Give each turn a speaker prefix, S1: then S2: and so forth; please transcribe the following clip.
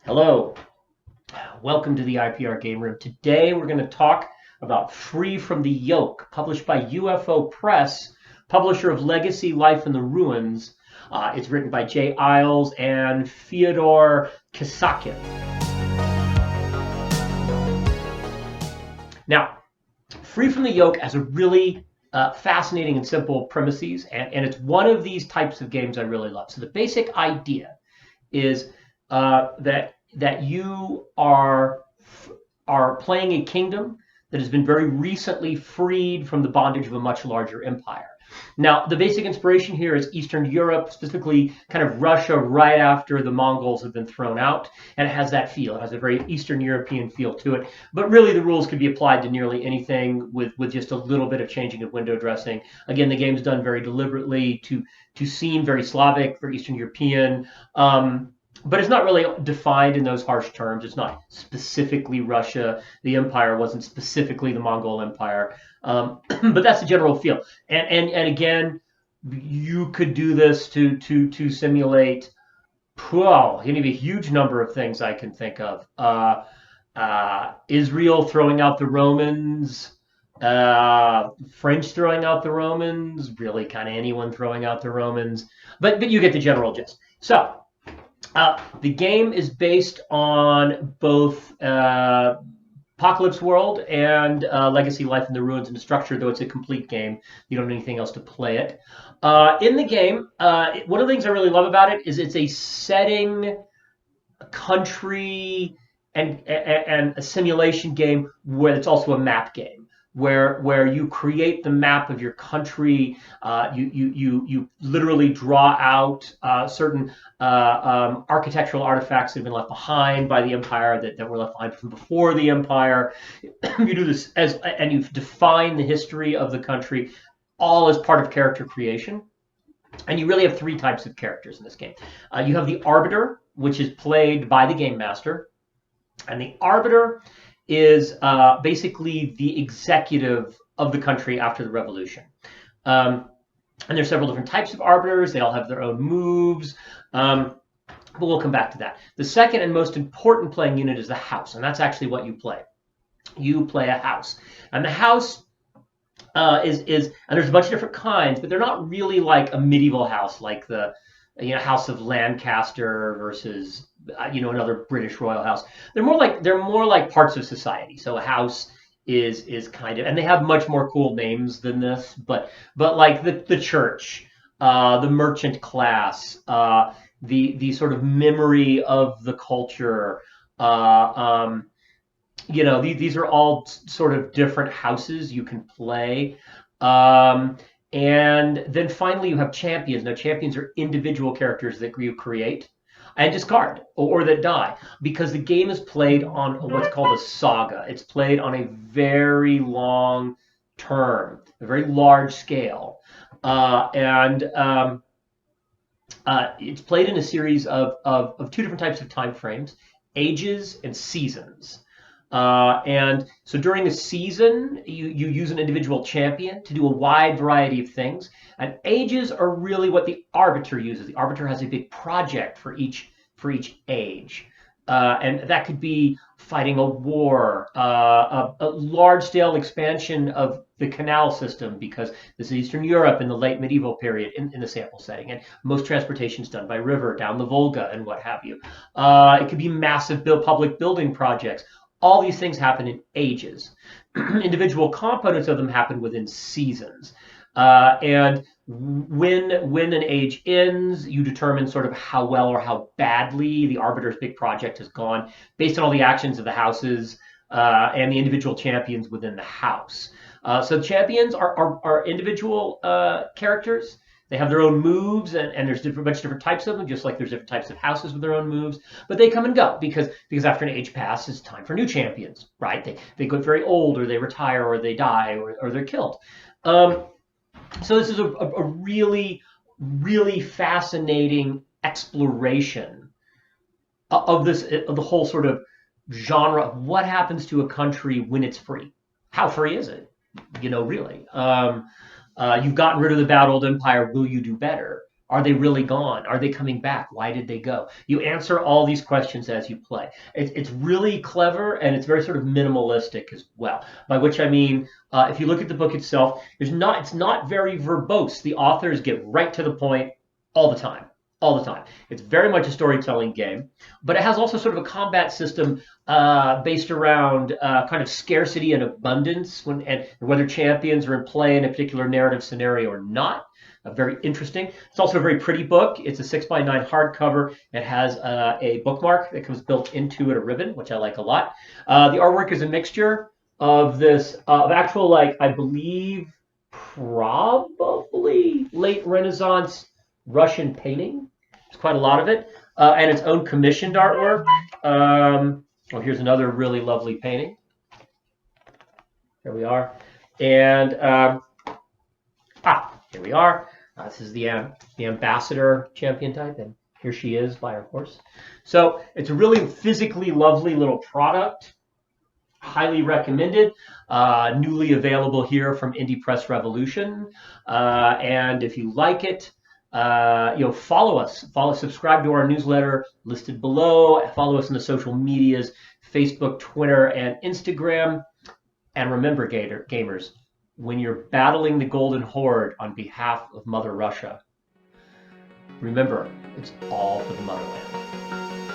S1: Hello, welcome to the IPR Game Room. Today we're going to talk about Free from the Yoke, published by UFO Press, publisher of Legacy: Life in the Ruins. It's written by Jay Isles and Fyodor Kasakin. Now, Free from the Yoke has a really fascinating and simple premises, and it's one of these types of games I really love. So the basic idea is that you are playing a kingdom that has been very recently freed from the bondage of a much larger empire. Now, the basic inspiration here is Eastern Europe, specifically kind of Russia right after the Mongols have been thrown out, and it has that feel. It has a very Eastern European feel to it. But really, the rules could be applied to nearly anything with just a little bit of changing of window dressing. Again, the game's done very deliberately to seem very Slavic, very Eastern European. But it's not really defined in those harsh terms. It's not specifically Russia. The empire wasn't specifically the Mongol Empire. But that's the general feel. And again, you could do this to simulate any huge number of things I can think of. Israel throwing out the Romans, French throwing out the Romans, really kind of anyone throwing out the Romans. But you get the general gist. So the game is based on both Apocalypse World and Legacy: Life in the Ruins in the structure, though it's a complete game. You don't need anything else to play it. In the game, one of the things I really love about it is it's a setting, a country, and a simulation game where it's also a map game. Where you create the map of your country, you literally draw out certain architectural artifacts that have been left behind by the empire that were left behind from before the empire. You do this and you define the history of the country, all as part of character creation. And you really have three types of characters in this game. You have the Arbiter, which is played by the game master, and the Arbiter is basically the executive of the country after the revolution. And there's several different types of arbiters. They all have their own moves. But we'll come back to that. The second and most important playing unit is the house, and that's actually what you play. You play a house. And the house and there's a bunch of different kinds, but they're not really like a medieval house, like the House of Lancaster versus another British royal house. They're more like parts of society. So a house is kind of, and they have much more cool names than this, but like the church, the merchant class, the sort of memory of the culture. These are all sort of different houses you can play. And then finally, you have champions. Now, champions are individual characters that you create and discard or that die, because the game is played on what's called a saga. It's played on a very long term, a very large scale. And it's played in a series of two different types of time frames: ages and seasons. And so during the season, you use an individual champion to do a wide variety of things. And ages are really what the Arbiter uses. The Arbiter has a big project for each age. And that could be fighting a war, a large-scale expansion of the canal system, because this is Eastern Europe in the late medieval period in the sample setting, and most transportation is done by river down the Volga and what have you. It could be massive public building projects. All these things happen in ages. Individual components of them happen within seasons. And when an age ends, you determine sort of how well or how badly the Arbiter's big project has gone based on all the actions of the houses and the individual champions within the house. So champions are individual characters. They have their own moves, and there's bunch of different types of them, just like there's different types of houses with their own moves. But they come and go because after an age passes, it's time for new champions, right? They get very old, or they retire, or they die, or they're killed. So this is a really, really fascinating exploration of the whole sort of genre of what happens to a country when it's free. How free is it? Really. You've gotten rid of the bad old empire. Will you do better? Are they really gone? Are they coming back? Why did they go? You answer all these questions as you play. It's really clever and it's very sort of minimalistic as well. By which I mean, if you look at the book itself, it's not very verbose. The authors get right to the point all the time. All the time. It's very much a storytelling game, but it has also sort of a combat system based around kind of scarcity and abundance and whether champions are in play in a particular narrative scenario or not. Very interesting. It's also a very pretty book. It's a 6x9 hardcover. It has a bookmark that comes built into it, a ribbon, which I like a lot. The artwork is a mixture of this, of actual, like, I believe, probably late Renaissance Russian painting. There's quite a lot of it. And its own commissioned artwork. Oh, here's another really lovely painting. Here we are. And, here we are. This is the ambassador champion type, and here she is by her horse. So it's a really physically lovely little product. Highly recommended. Newly available here from Indie Press Revolution. And if you like it, follow us. Subscribe to our newsletter listed below. Follow us on the social medias, Facebook, Twitter, and Instagram. And remember, gamers, when you're battling the Golden Horde on behalf of Mother Russia, remember, it's all for the motherland.